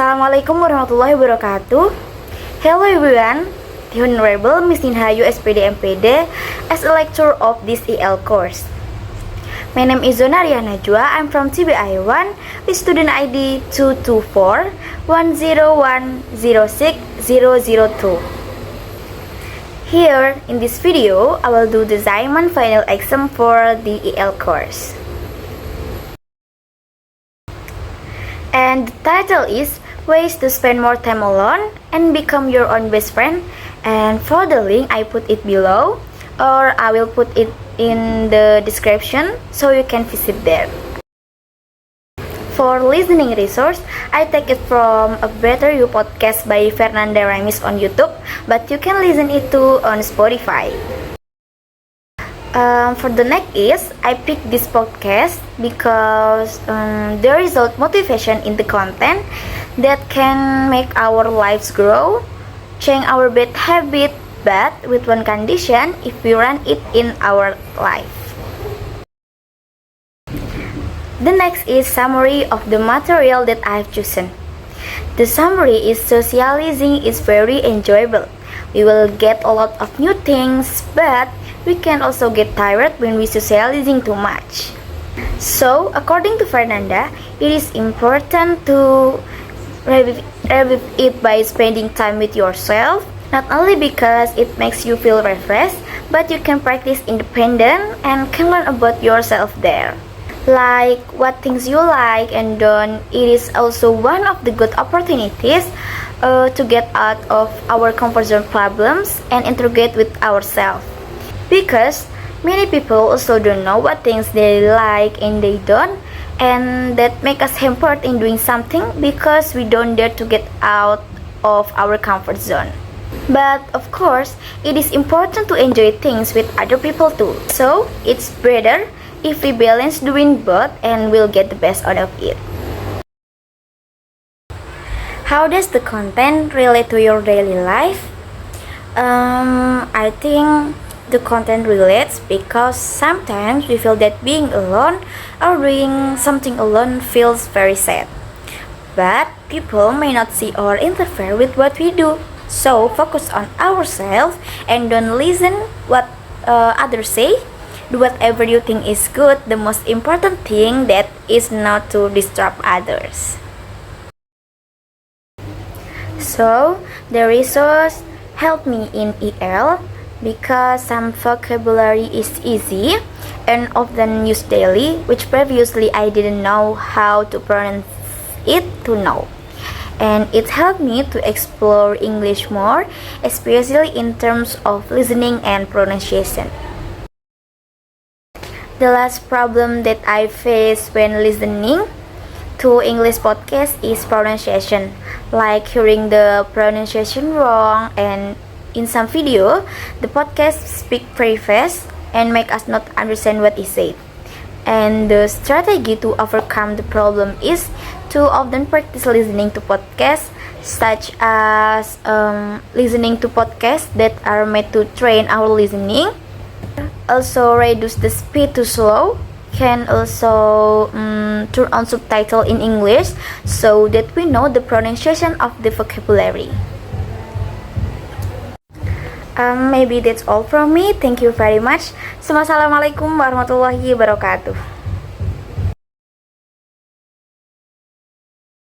Assalamualaikum warahmatullahi wabarakatuh. Hello everyone, the Honorable Miss Ninhayu SPD MPD as a lecturer of this EL course. My name is Zonaria Najwa. I'm from TBI 1 with student ID 22410106002. Here in this video, I will do the Zaiman final exam for the EL course. And the title is Ways to Spend More Time Alone and Become Your Own Best Friend. And for the link, I put it below, or I will put it in the description so you can visit there. For listening resource, I take it from A Better You podcast by Fernanda Ramis on YouTube, but you can listen it too on Spotify. For the next is, I picked this podcast because there is a motivation in the content that can make our lives grow, change our bad habit, but with one condition, if we run it in our life. The next is summary of the material that I've chosen. The summary is socializing is very enjoyable. We will get a lot of new things, but we can also get tired when we socializing too much. So, according to Fernanda, it is important to revive it by spending time with yourself, not only because it makes you feel refreshed, but you can practice independent and can learn about yourself there. Like what things you like and don't, it is also one of the good opportunities to get out of our comfort zone problems and integrate with ourselves. Because many people also don't know what things they like and they don't, and that make us hampered in doing something because we don't dare to get out of our comfort zone. But of course, it is important to enjoy things with other people too. So it's better if we balance doing both and we'll get the best out of it. How does the content relate to your daily life? I think the content relates because sometimes we feel that being alone or doing something alone feels very sad. But people may not see or interfere with what we do. So focus on ourselves and don't listen what others say. Do whatever you think is good. The most important thing that is not to disturb others. So the resource helped me in EL because some vocabulary is easy and often used daily, which previously I didn't know how to pronounce it to know. And it helped me to explore English more, especially in terms of listening and pronunciation. The last problem that I face when listening to English podcast is pronunciation, like hearing the pronunciation wrong, and in some video, the podcast speak very fast and make us not understand what is said. And the strategy to overcome the problem is to often practice listening to podcasts, such as listening to podcasts that are made to train our listening. Also reduce the speed too slow. Can also turn on subtitle in English so that we know the pronunciation of the vocabulary. Maybe that's all from me. Thank you very much. Assalamualaikum warahmatullahi wabarakatuh.